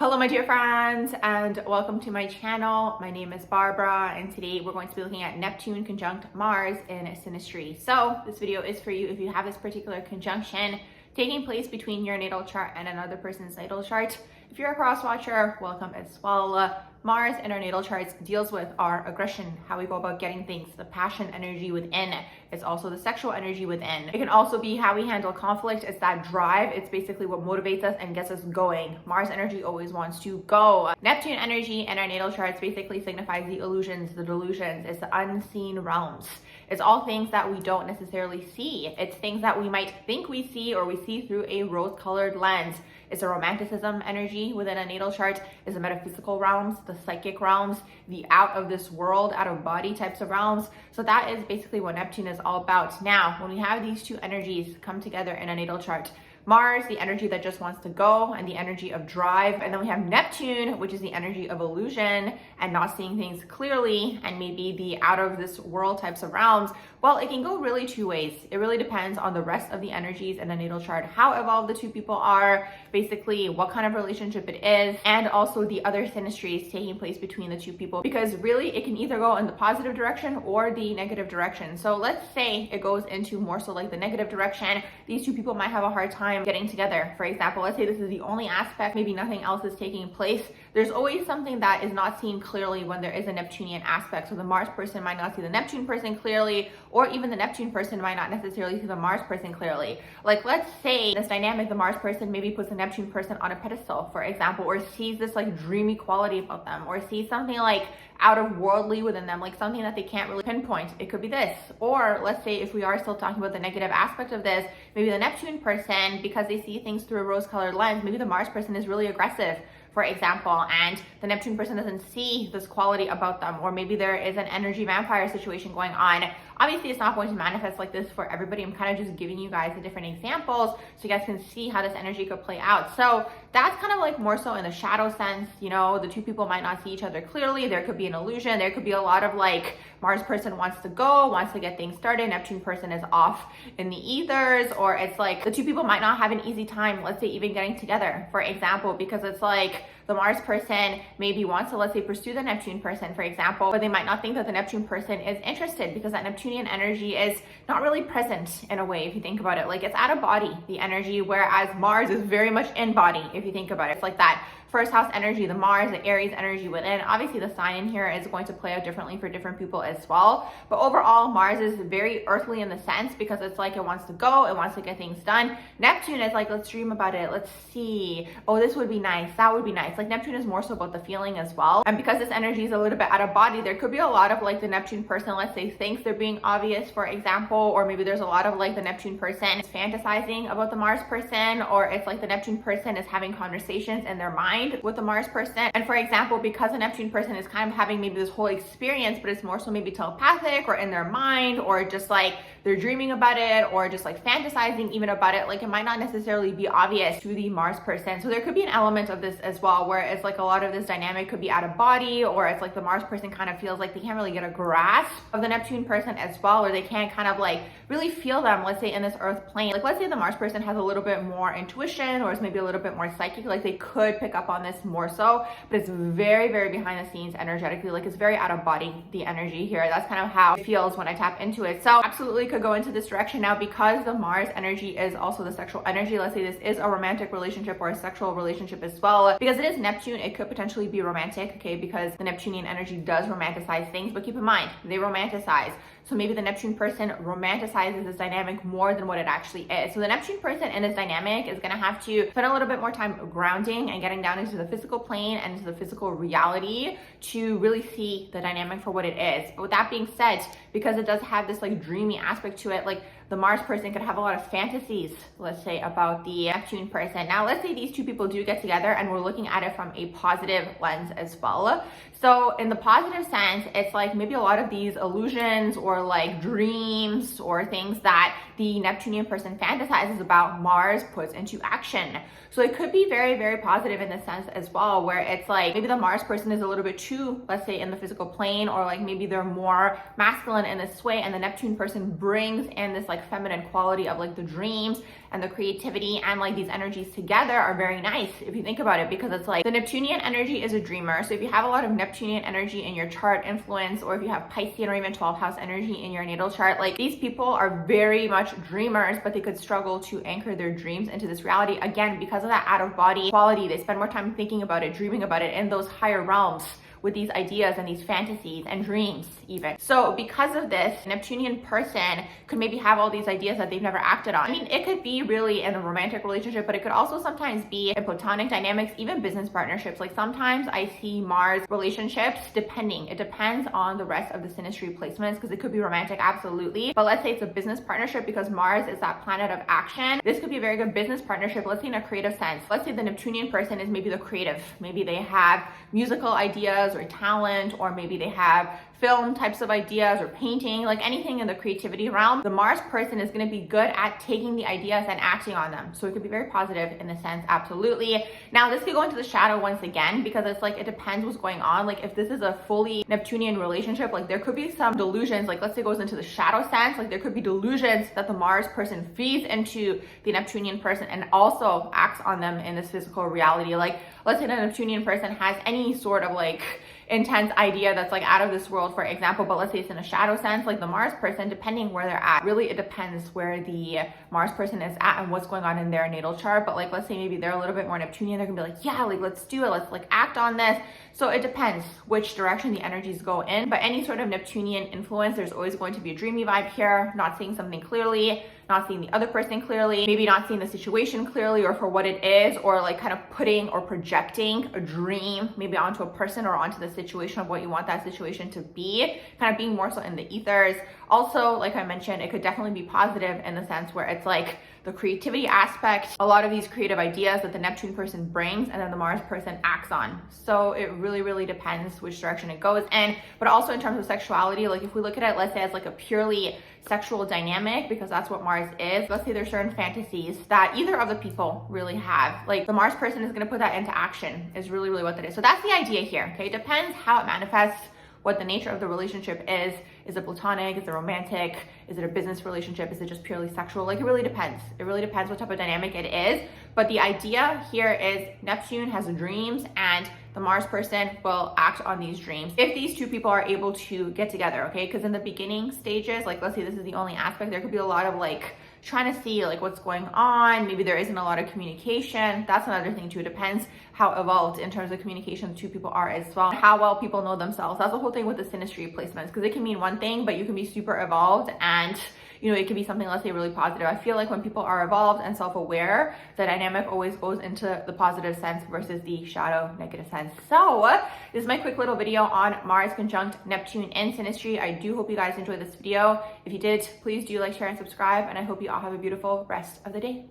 Hello my dear friends, and welcome to my channel. My name is Barbara, and today we're going to be looking at Neptune conjunct Mars in Synastry. So this video is for you if you have this particular conjunction taking place between your natal chart and another person's natal chart. If you're a cross watcher, welcome as well. Mars in our natal charts deals with our aggression, how we go about getting things, the passion energy within. It's also the sexual energy within. It can also be how we handle conflict. It's that drive. It's basically what motivates us and gets us going. Mars energy always wants to go. Neptune energy in our natal charts basically signifies the illusions, the delusions. It's the unseen realms. It's all things that we don't necessarily see. It's things that we might think we see or we see through a rose-colored lens. It's a romanticism energy within a natal chart. It's the metaphysical realms, the psychic realms, the out of this world, out of body types of realms. So that is basically what Neptune is all about. Now, when we have these two energies come together in a natal chart, Mars, the energy that just wants to go and the energy of drive. And then we have Neptune, which is the energy of illusion and not seeing things clearly and maybe the out of this world types of realms. Well, it can go really two ways. It really depends on the rest of the energies in a natal chart, how evolved the two people are, basically what kind of relationship it is, and also the other synastries taking place between the two people. Because really it can either go in the positive direction or the negative direction. So let's say it goes into more so like the negative direction. These two people might have a hard time getting together. For example, let's say this is the only aspect, maybe nothing else is taking place. There's always something that is not seen clearly when there is a Neptunian aspect. So the Mars person might not see the Neptune person clearly, or even the Neptune person might not necessarily see the Mars person clearly. Like, let's say this dynamic, the Mars person maybe puts the Neptune person on a pedestal, for example, or sees this like dreamy quality about them, or sees something like out of worldly within them, like something that they can't really pinpoint. It could be this. Or let's say if we are still talking about the negative aspect of this, maybe the Neptune person, because they see things through a rose-colored lens, maybe the Mars person is really aggressive, for example, and the Neptune person doesn't see this quality about them, or maybe there is an energy vampire situation going on. Obviously, it's not going to manifest like this for everybody. I'm kind of just giving you guys the different examples so you guys can see how this energy could play out. So that's kind of like more so in the shadow sense, you know, the two people might not see each other clearly. There could be an illusion. There could be a lot of like Mars person wants to go, wants to get things started. Neptune person is off in the ethers, or it's like the two people might not have an easy time, let's say even getting together, for example, because it's like the Mars person maybe wants to, let's say, pursue the Neptune person, for example, but they might not think that the Neptune person is interested because that Neptunian energy is not really present in a way, if you think about it. Like, it's out of body, the energy, whereas Mars is very much in body, if you think about it. It's like that first house energy, the Mars, the Aries energy within. Obviously, the sign in here is going to play out differently for different people as well. But overall, Mars is very earthly in the sense because it's like it wants to go, it wants to get things done. Neptune is like, let's dream about it. Let's see. Oh, this would be nice. That would be nice. Like, Neptune is more so about the feeling as well. And because this energy is a little bit out of body, there could be a lot of like the Neptune person, let's say, thinks they're being obvious, for example, or maybe there's a lot of like the Neptune person is fantasizing about the Mars person, or it's like the Neptune person is having conversations in their mind with the Mars person. And for example, because the Neptune person is kind of having maybe this whole experience, but it's more so maybe telepathic or in their mind, or just like they're dreaming about it, or just like fantasizing even about it, like it might not necessarily be obvious to the Mars person. So there could be an element of this as well, where it's like a lot of this dynamic could be out of body, or it's like the Mars person kind of feels like they can't really get a grasp of the Neptune person as well, or they can't kind of like really feel them, let's say in this earth plane. Like, let's say the Mars person has a little bit more intuition, or is maybe a little bit more psychic, like they could pick up on this more so, but it's very, very behind the scenes energetically. Like, it's very out of body, the energy here. That's kind of how it feels when I tap into it. So absolutely could go into this direction. Now, because the Mars energy is also the sexual energy, let's say this is a romantic relationship or a sexual relationship as well, because it is Neptune, it could potentially be romantic, okay, because the Neptunian energy does romanticize things, but keep in mind, they romanticize. So maybe the Neptune person romanticizes this dynamic more than what it actually is. So the Neptune person in this dynamic is going to have to spend a little bit more time grounding and getting down into the physical plane and into the physical reality to really see the dynamic for what it is. But with that being said, because it does have this like dreamy aspect to it, like the Mars person could have a lot of fantasies, let's say, about the Neptune person. Now, let's say these two people do get together and we're looking at it from a positive lens as well. So in the positive sense, it's like maybe a lot of these illusions or like dreams or things that the Neptunian person fantasizes about, Mars puts into action. So it could be very, very positive in the sense as well, where it's like maybe the Mars person is a little bit too, let's say, in the physical plane, or like maybe they're more masculine in this way, and the Neptune person brings in this like like feminine quality of like the dreams and the creativity and like these energies together are very nice if you think about it, because it's like the Neptunian energy is a dreamer. So if you have a lot of Neptunian energy in your chart influence, or if you have Piscean or even 12th house energy in your natal chart, like these people are very much dreamers, but they could struggle to anchor their dreams into this reality. Again, because of that out of body quality, they spend more time thinking about it, dreaming about it in those higher realms with these ideas and these fantasies and dreams even. So because of this, Neptunian person could maybe have all these ideas that they've never acted on. I mean, it could be really in a romantic relationship, but it could also sometimes be in platonic dynamics, even business partnerships. Like sometimes I see Mars relationships, depending. It depends on the rest of the Synastry placements, because it could be romantic, absolutely. But let's say it's a business partnership, because Mars is that planet of action. This could be a very good business partnership, let's say in a creative sense. Let's say the Neptunian person is maybe the creative. Maybe they have musical ideas or talent, or maybe they have film types of ideas or painting, like anything in the creativity realm. The Mars person is going to be good at taking the ideas and acting on them. So it could be very positive in the sense, absolutely. Now this could go into the shadow once again, because it's like, it depends what's going on. Like if this is a fully Neptunian relationship, like there could be some delusions, like let's say it goes into the shadow sense, like there could be delusions that the Mars person feeds into the Neptunian person and also acts on them in this physical reality. Like let's say the Neptunian person has any sort of like intense idea that's like out of this world, for example, but let's say it's in a shadow sense, like the Mars person, depending where they're at, really it depends where the Mars person is at and what's going on in their natal chart. But like let's say maybe they're a little bit more Neptunian, they're gonna be like, yeah, like let's do it, let's like act on this. So it depends which direction the energies go in. But any sort of Neptunian influence, there's always going to be a dreamy vibe here, not seeing something clearly, not seeing the other person clearly, maybe not seeing the situation clearly or for what it is, or like kind of putting or projecting a dream maybe onto a person or onto the situation of what you want that situation to be, kind of being more so in the ethers. Also, like I mentioned, it could definitely be positive in the sense where it's like the creativity aspect, a lot of these creative ideas that the Neptune person brings and then the Mars person acts on. So it really depends which direction it goes in. But also in terms of sexuality, like if we look at it, let's say as like a purely sexual dynamic, because that's what Mars is, let's say there's certain fantasies that either of the people really have, like the Mars person is going to put that into action, is really what that is. So that's the idea here. Okay, it depends how it manifests, what the nature of the relationship is. Is it platonic? Is it romantic? Is it a business relationship? Is it just purely sexual? Like it really depends. It really depends what type of dynamic it is. But the idea here is Neptune has dreams and the Mars person will act on these dreams if these two people are able to get together, okay? Because in the beginning stages, like let's say this is the only aspect, there could be a lot of like trying to see like what's going on. Maybe there isn't a lot of communication. That's another thing too. It depends how evolved in terms of communication two people are as well, how well people know themselves. That's the whole thing with the Synastry placements, because it can mean one thing, but you can be super evolved and you know, it could be something, let's say, really positive. I feel like when people are evolved and self-aware, the dynamic always goes into the positive sense versus the shadow negative sense. So this is my quick little video on Mars conjunct Neptune in Synastry. I do hope you guys enjoyed this video. If you did, please do like, share, and subscribe. And I hope you all have a beautiful rest of the day.